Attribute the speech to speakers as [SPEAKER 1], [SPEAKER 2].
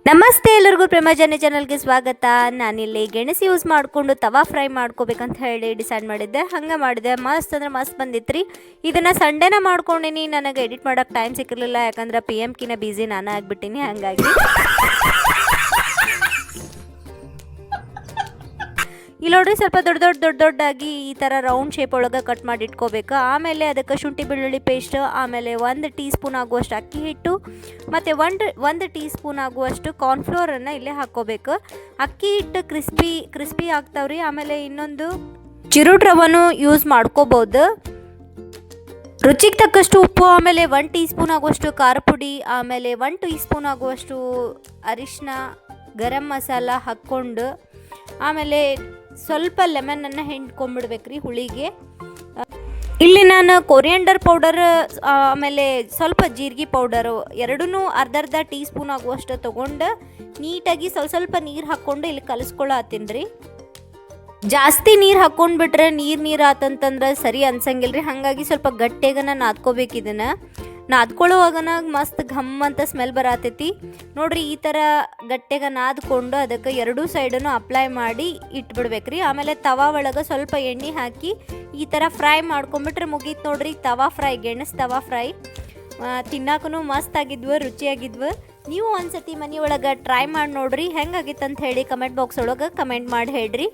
[SPEAKER 1] ನಮಸ್ತೆ ಎಲ್ಲರಿಗೂ ಪ್ರೇಮಜಾನೆ ಚಾನಲ್ಗೆ ಸ್ವಾಗತ. ನಾನಿಲ್ಲಿ ಗೆಣಸು ಯೂಸ್ ಮಾಡಿಕೊಂಡು ತವಾ ಫ್ರೈ ಮಾಡ್ಕೋಬೇಕಂತ ಹೇಳಿ ಡಿಸೈಡ್ ಮಾಡಿದ್ದೆ. ಹಂಗೆ ಮಾಡಿದೆ, ಮಸ್ತ್ ಅಂದ್ರೆ ಮಸ್ತ್ ಬಂದಿತ್ತು ರೀ. ಇದನ್ನು ಸಂಡೇನ ಮಾಡ್ಕೊಂಡಿನಿ. ನನಗೆ ಎಡಿಟ್ ಮಾಡೋಕ್ಕೆ ಟೈಮ್ ಸಿಕ್ಕಿರಲಿಲ್ಲ, ಯಾಕಂದ್ರೆ PMಕಿನ ಬ್ಯುಸಿ ನಾನು ಆಗಿಬಿಟ್ಟಿನಿ. ಹಾಗಾಗಿ ಇಲ್ಲಿ ನೋಡ್ರಿ, ಸ್ವಲ್ಪ ದೊಡ್ಡದಾಗಿ ಈ ಥರ ರೌಂಡ್ ಶೇಪ್ ಒಳಗೆ ಕಟ್ ಮಾಡಿ ಇಟ್ಕೋಬೇಕು. ಆಮೇಲೆ ಅದಕ್ಕೆ ಶುಂಠಿ ಬೆಳ್ಳುಳ್ಳಿ ಪೇಸ್ಟ್, ಆಮೇಲೆ 1 ಟೀ ಸ್ಪೂನ್ ಆಗುವಷ್ಟು ಅಕ್ಕಿ ಹಿಟ್ಟು ಮತ್ತು ಒಂದು ಟೀ ಸ್ಪೂನ್ ಆಗುವಷ್ಟು ಕಾರ್ನ್ಫ್ಲೋರನ್ನು ಇಲ್ಲೇ ಹಾಕ್ಕೋಬೇಕು. ಅಕ್ಕಿ ಹಿಟ್ಟು ಕ್ರಿಸ್ಪಿ ಆಗ್ತಾವ್ರಿ. ಆಮೇಲೆ ಇನ್ನೊಂದು ಚಿರೋಟ್ ರವನ್ನು ಯೂಸ್ ಮಾಡ್ಕೋಬೋದು. ರುಚಿಗೆ ತಕ್ಕಷ್ಟು ಉಪ್ಪು, ಆಮೇಲೆ 1 ಟೀ ಸ್ಪೂನ್ ಆಗುವಷ್ಟು ಖಾರ ಪುಡಿ, ಆಮೇಲೆ 1 ಟೀ ಸ್ಪೂನ್ ಆಗುವಷ್ಟು ಅರಿಶಿನ, ಗರಂ ಮಸಾಲ ಹಾಕ್ಕೊಂಡು, ಆಮೇಲೆ ಸ್ವಲ್ಪ ಲೆಮನನ್ನು ಹಿಂಡ್ಕೊಂಡ್ಬಿಡ್ಬೇಕ್ರಿ ಹುಳಿಗೆ. ಇಲ್ಲಿ ನಾನು ಕೊರಿಯಂಡರ್ ಪೌಡರ್, ಆಮೇಲೆ ಸ್ವಲ್ಪ ಜೀರಿಗೆ ಪೌಡರು ಎರಡೂ ಅರ್ಧ ಟೀ ಸ್ಪೂನ್ ಆಗುವಷ್ಟು ತೊಗೊಂಡು ನೀಟಾಗಿ ಸ್ವಲ್ಪ ನೀರು ಹಾಕ್ಕೊಂಡು ಇಲ್ಲಿ ಕಲಿಸ್ಕೊಳ್ಳತ್ತೀನಿ ರೀ. ಜಾಸ್ತಿ ನೀರು ಹಾಕ್ಕೊಂಡ್ಬಿಟ್ರೆ ನೀರು ಆತಂತಂದ್ರೆ ಸರಿ ಅನ್ಸಂಗಿಲ್ಲ ರೀ. ಹಾಗಾಗಿ ಸ್ವಲ್ಪ ಗಟ್ಟಿಯಾಗನ ನಾದ್ಕೋಬೇಕು. ಇದನ್ನು ನಾದ್ಕೊಳ್ಳೋವಾಗನ ಮಸ್ತ್ ಘಮ್ ಅಂತ ಸ್ಮೆಲ್ ಬರತೈತಿ ನೋಡ್ರಿ. ಈ ಥರ ಗಟ್ಟಿಯಾಗ ನಾದ್ಕೊಂಡು ಅದಕ್ಕೆ ಎರಡೂ ಸೈಡನ್ನು ಅಪ್ಲೈ ಮಾಡಿ ಇಟ್ಬಿಡ್ಬೇಕ್ರಿ. ಆಮೇಲೆ ತವಾ ಒಳಗೆ ಸ್ವಲ್ಪ ಎಣ್ಣೆ ಹಾಕಿ ಈ ಥರ ಫ್ರೈ ಮಾಡ್ಕೊಂಬಿಟ್ರೆ ಮುಗೀತು ನೋಡ್ರಿ. ತವಾ ಫ್ರೈ, ಗೆಣಸು ತವಾ ಫ್ರೈ ತಿನ್ನಕ್ಕೂ ಮಸ್ತ್ ಆಗಿದ್ವು, ರುಚಿಯಾಗಿದ್ವು. ನೀವು ಒಂದ್ಸತಿ ಮನೆಯೊಳಗೆ ಟ್ರೈ ಮಾಡಿ ನೋಡ್ರಿ. ಹೆಂಗಾಗಿತ್ತು ಅಂತ ಹೇಳಿ ಕಮೆಂಟ್ ಬಾಕ್ಸ್ ಒಳಗೆ ಕಮೆಂಟ್ ಮಾಡಿ ಹೇಳ್ರಿ.